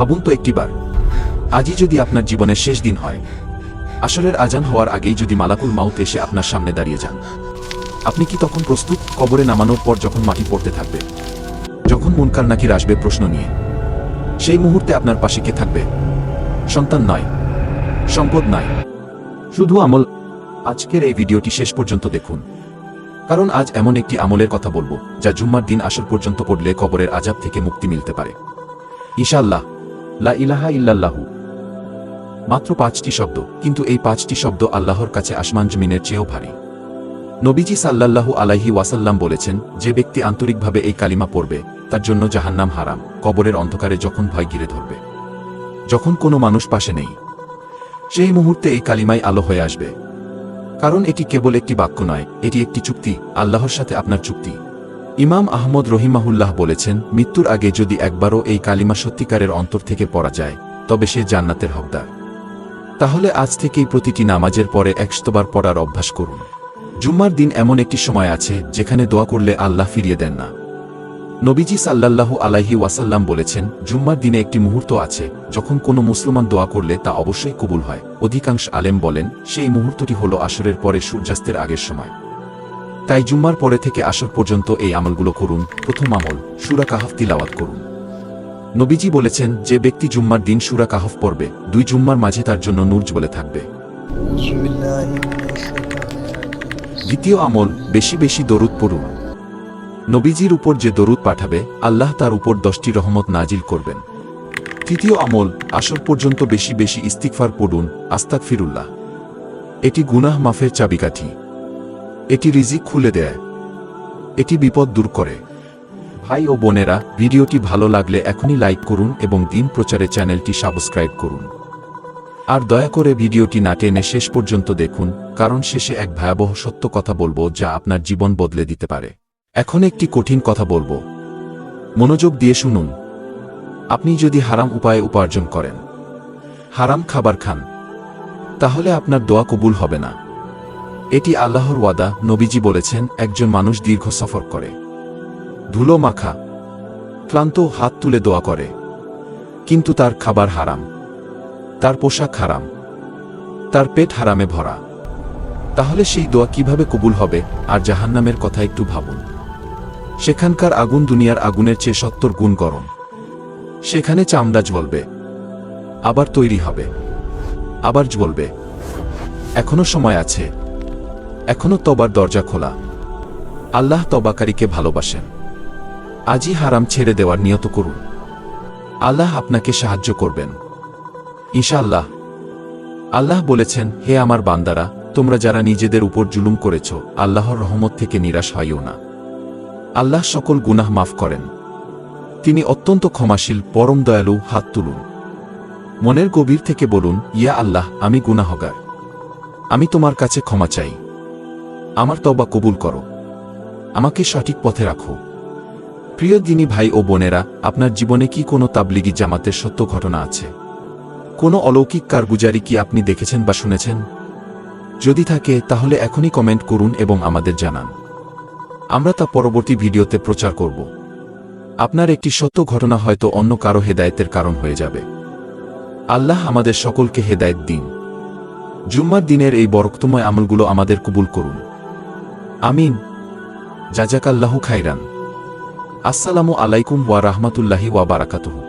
ভাবুন তো একটিবার, আজই যদি আপনার জীবনের শেষ দিন হয়, আসরের আজান হওয়ার আগেই যদি মালাকুল মাউত এসে আপনার সামনে দাঁড়িয়ে যান, আপনি কি তখন প্রস্তুত? কবরে নামানোর পর যখন মাটি পড়তে থাকবে, যখন মুনকার নাকির আসবে প্রশ্ন নিয়ে, সেই মুহূর্তে আপনার পাশে কে থাকবে? সন্তান নয়, সম্পদ নয়, শুধু আমল। আজকের এই ভিডিওটি শেষ পর্যন্ত দেখুন, কারণ আজ এমন একটি আমলের কথা বলবো যা জুম্মার দিন আসর পর্যন্ত পড়লে কবরের আযাব থেকে মুক্তি মিলতে পারে ইনশাআল্লাহ। লা ইলাহা ইল্লাল্লাহু। মাত্র 5টি শব্দ, কিন্তু এই 5টি শব্দ আল্লাহর কাছে আসমান জমিনের চেয়েও ভারী। নবীজি সাল্লাল্লাহু আলাইহি ওয়াসাল্লাম বলেছেন, যে ব্যক্তি আন্তরিকভাবে এই কালিমা পড়বে তার জন্য জাহান্নাম হারাম। কবরের অন্ধকারে যখন ভয় ঘিরে ধরবে, যখন কোনো মানুষ পাশে নেই, সেই মুহূর্তে এই কালিমাই আলো হয়ে আসবে। কারণ এটি কেবল একটি বাক্য নয়, এটি একটি চুক্তি, আল্লাহর সাথে আপনার চুক্তি। ইমাম আহমদ রহিমাহুল্লাহ বলেছেন, মৃত্যুর আগে যদি একবারও এই কালিমা সত্যিকারের অন্তর থেকে পড়া যায়, তবে সে জান্নাতের হকদার। তাহলে আজ থেকেই প্রতিটি নামাজের পরে 100 বার পড়ার অভ্যাস করুন। জুম্মার দিন এমন একটি সময় আছে যেখানে দোয়া করলে আল্লাহ ফিরিয়ে দেন না। নবীজি সাল্লাল্লাহু আলাইহি ওয়াসাল্লাম বলেছেন, জুম্মার দিনে একটি মুহূর্ত আছে যখন কোনো মুসলমান দোয়া করলে তা অবশ্যই কবুল হয়। অধিকাংশ আলেম বলেন, সেই মুহূর্তটি হলো আসরের পরে সূর্যাস্তের আগের সময়। তাই জুম্মার পরে থেকে আসর পর্যন্ত এই আমলগুলো করুন। প্রথম আমল, সূরা কাহফ তিলাওয়াত করুন। নবীজি বলেছেন, যে ব্যক্তি জুম্মার দিন সূরা কাহফ পড়বে, 2 জুম্মার মাঝে তার জন্য নূর জ্বলে থাকবে। দ্বিতীয় আমল, বেশি বেশি দরুদ পড়ুন। নবীজির উপর যে দরুদ পাঠাবে, আল্লাহ তার উপর 10টি রহমত নাজিল করবেন। তৃতীয় আমল, আসর পর্যন্ত বেশি বেশি ইস্তিগফার পড়ুন, আস্তাগফিরুল্লাহ। এটি গুনাহ মাফের চাবিকাঠি, এটি রিজিক খুলে দেয়, এটি বিপদ দূর করে। ভাই ও বোনেরা, ভিডিওটি ভালো লাগলে এখনই লাইক করুন এবং দিন প্রচারে চ্যানেলটি সাবস্ক্রাইব করুন। আর দয়া করে ভিডিওটি না টেনে শেষ পর্যন্ত দেখুন, কারণ শেষে এক ভয়াবহ সত্য কথা বলবো যা আপনার জীবন বদলে দিতে পারে। এখন একটি কঠিন কথা বলবো, মনোযোগ দিয়ে শুনুন। আপনি যদি হারাম উপায়ে উপার্জন করেন, হারাম খাবার খান, তাহলে আপনার দোয়া কবুল হবে না। এটি আল্লাহর ওয়াদা। নবীজি বলেছেন, একজন মানুষ দীর্ঘ সফর করে, ধুলো মাখা, ক্লান্ত, হাত তুলে দোয়া করে, কিন্তু তার খাবার হারাম, তার পোশাক হারাম, তার পেট হারামে ভরা। তাহলে সেই দোয়া কিভাবে কবুল হবে? আর জাহান্নামের কথা একটু ভাবুন। সেখানকার আগুন দুনিয়ার আগুনের চেয়ে 70 গুণ গরম। সেখানে চামড়া জ্বলবে, আবার তৈরি হবে, আবার জ্বলবে। এখনো সময় আছে, এখনো তবার দরজা খোলা। আল্লাহ তবাকারীকে ভালোবাসেন। আজই হারাম ছেড়ে দেওয়ার নিয়ত করুন। আল্লাহ আপনাকে সাহায্য করবেন ইনশাআল্লাহ। আল্লাহ বলেছেন, হে আমার বান্দারা, তোমরা যারা নিজেদের উপর জুলুম করেছ, আল্লাহর রহমত থেকে নিরাশ হইও না। আল্লাহ সকল গুনাহ মাফ করেন। তিনি অত্যন্ত ক্ষমাশীল, পরম দয়ালু। হাত তুলুন, মনের গভীর থেকে বলুন, ইয়া আল্লাহ, আমি গুনাহগার, আমি তোমার কাছে ক্ষমা চাই। আমার তওবা কবুল করো, আমাকে সঠিক পথে রাখো। প্রিয় দিনী ভাই ও বোনেরা, আপনার জীবনে কি কোনো তাবলিগি জামাতের সত্য ঘটনা আছে? কোনো অলৌকিক কারগুজারি কি আপনি দেখেছেন বা শুনেছেন? যদি থাকে, তাহলে এখনই কমেন্ট করুন এবং আমাদের জানান। আমরা তা পরবর্তী ভিডিওতে প্রচার করব। আপনার একটি সত্য ঘটনা হয়তো অন্য কারো হেদায়েতের কারণ হয়ে যাবে। আল্লাহ আমাদের সকলকে হেদায়েত দিন। জুম্মার দিনের এই বরকতময় আমলগুলো আমাদের কবুল করুন, আমিন। জাযাকাল্লাহু খাইরান। আসসালামু আলাইকুম ওয়া রাহমাতুল্লাহি ওয়া বারাকাতুহু।